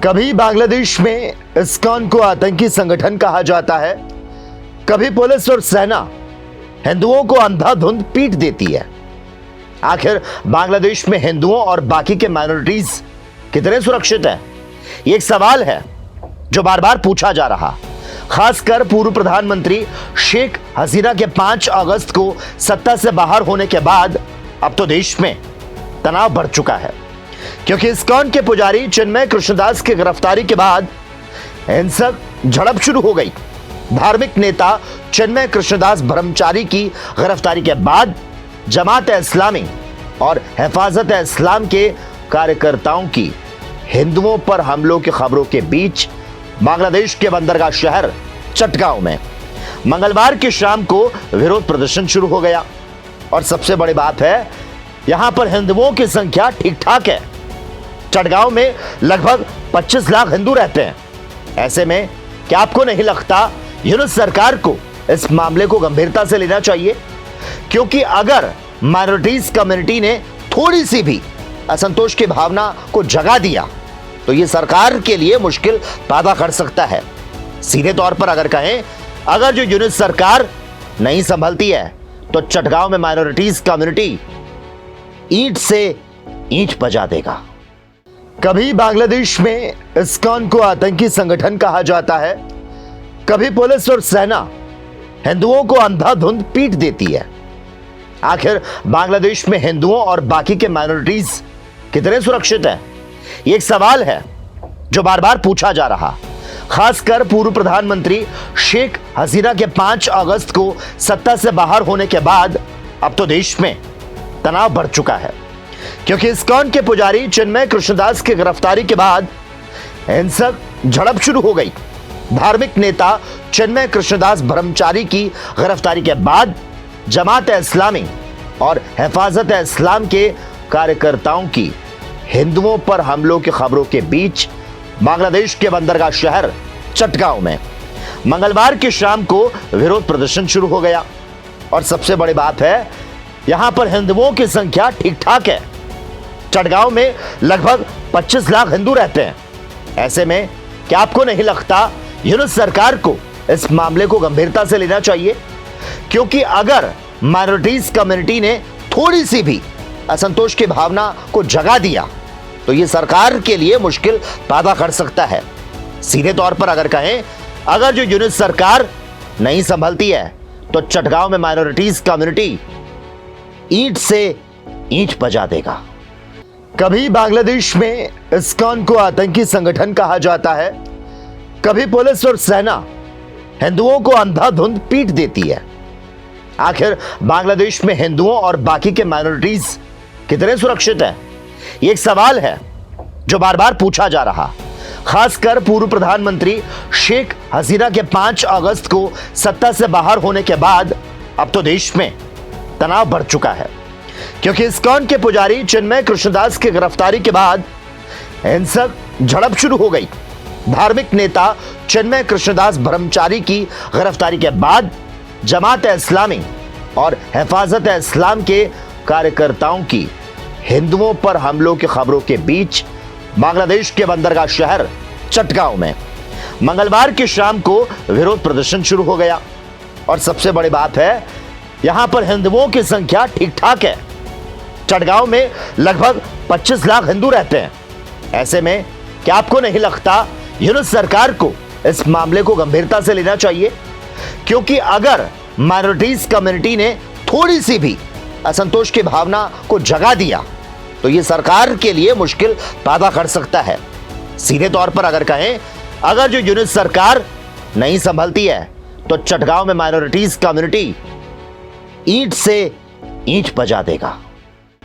कभी बांग्लादेश में इस्कॉन को आतंकी संगठन कहा जाता है, कभी पुलिस और सेना हिंदुओं को अंधाधुंध पीट देती है। आखिर बांग्लादेश में हिंदुओं और बाकी के माइनॉरिटीज कितने सुरक्षित हैं? ये एक सवाल है जो बार बार पूछा जा रहा, खासकर पूर्व प्रधानमंत्री शेख हसीना के 5 अगस्त को सत्ता से बाहर होने के बाद। अब तो देश में तनाव बढ़ चुका है, क्योंकि इस्कॉन के पुजारी चिन्मय कृष्णदास की गिरफ्तारी के बाद हिंसक झड़प शुरू हो गई। धार्मिक नेता चिन्मय कृष्णदास ब्रह्मचारी की गिरफ्तारी के बाद जमात इस्लामी और हिफाजत इस्लाम के कार्यकर्ताओं की हिंदुओं पर हमलों की खबरों के बीच बांग्लादेश के बंदरगाह शहर चटगांव में मंगलवार की शाम को विरोध प्रदर्शन शुरू हो गया। और सबसे बड़ी बात है, यहां पर हिंदुओं की संख्या ठीक ठाक है। चटगांव में लगभग 25 लाख हिंदू रहते हैं। ऐसे में क्या आपको नहीं लगता यूनुस सरकार को इस मामले को गंभीरता से लेना चाहिए? क्योंकि अगर माइनॉरिटीज कम्युनिटी ने थोड़ी सी भी असंतोष की भावना को जगा दिया तो यह सरकार के लिए मुश्किल पैदा कर सकता है। सीधे तौर पर अगर कहें, अगर जो यूनुस सरकार नहीं संभलती है तो चटगांव में माइनॉरिटीज कम्युनिटी ईंट से ईंट बजा देगा। कभी बांग्लादेश में इस्कॉन को आतंकी संगठन कहा जाता है, कभी पुलिस और सेना हिंदुओं को अंधाधुंध पीट देती है। आखिर बांग्लादेश में हिंदुओं और बाकी के माइनॉरिटीज कितने सुरक्षित हैं? ये एक सवाल है जो बार बार पूछा जा रहा, खासकर पूर्व प्रधानमंत्री शेख हसीना के 5 अगस्त को सत्ता से बाहर होने के बाद। अब तो देश में तनाव बढ़ चुका है, क्योंकि इस्कॉन के पुजारी चिन्मय कृष्णदास की गिरफ्तारी के बाद हिंसक झड़प शुरू हो गई। धार्मिक नेता चिन्मय कृष्णदास ब्रह्मचारी की गिरफ्तारी के बाद जमात इस्लामी और हिफाजत इस्लाम के कार्यकर्ताओं की हिंदुओं पर हमलों की खबरों के बीच बांग्लादेश के बंदरगाह शहर चटगांव में मंगलवार की शाम को विरोध प्रदर्शन शुरू हो गया। और सबसे बड़ी बात है, यहां पर हिंदुओं की संख्या ठीक ठाक है। चटगांव में लगभग 25 लाख हिंदू रहते हैं। ऐसे में क्या आपको नहीं लगता यूनुस सरकार को इस मामले को गंभीरता से लेना चाहिए? क्योंकि अगर माइनॉरिटीज कम्युनिटी ने थोड़ी सी भी असंतोष की भावना को जगा दिया तो यह सरकार के लिए मुश्किल पैदा कर सकता है। सीधे तौर पर अगर कहें, अगर जो यूनुस सरकार नहीं संभलती है तो चटगांव में माइनॉरिटीज कम्युनिटी ईंट से ईंट बजा देगा। कभी बांग्लादेश में इस्कॉन को आतंकी संगठन कहा जाता है, कभी पुलिस और सेना हिंदुओं को अंधाधुंध पीट देती है। आखिर बांग्लादेश में हिंदुओं और बाकी के माइनॉरिटीज कितने सुरक्षित हैं? ये एक सवाल है जो बार बार पूछा जा रहा, खासकर पूर्व प्रधानमंत्री शेख हसीना के 5 अगस्त को सत्ता से बाहर होने के बाद। अब तो देश में तनाव बढ़ चुका है, क्योंकि इस्कॉन के पुजारी चिन्मय कृष्णदास की गिरफ्तारी के बाद हिंसक झड़प शुरू हो गई। धार्मिक नेता चिन्मय कृष्णदास ब्रह्मचारी की गिरफ्तारी के बाद जमात इस्लामी और हिफाजत इस्लाम के कार्यकर्ताओं की हिंदुओं पर हमलों की खबरों के बीच बांग्लादेश के बंदरगाह शहर चटगांव में मंगलवार की शाम को विरोध प्रदर्शन शुरू हो गया। और सबसे बड़ी बात है, यहां पर हिंदुओं की संख्या ठीक ठाक है। चटगांव में लगभग 25 लाख हिंदू रहते हैं। ऐसे में क्या आपको नहीं लगता यूनुस सरकार को इस मामले को गंभीरता से लेना चाहिए? क्योंकि अगर माइनॉरिटीज कम्युनिटी ने थोड़ी सी भी असंतोष की भावना को जगा दिया तो यह सरकार के लिए मुश्किल पैदा कर सकता है। सीधे तौर पर अगर कहें, अगर जो यूनुस सरकार नहीं संभलती है तो चटगांव में माइनॉरिटीज कम्युनिटी ईंट से ईंट बजा देगा।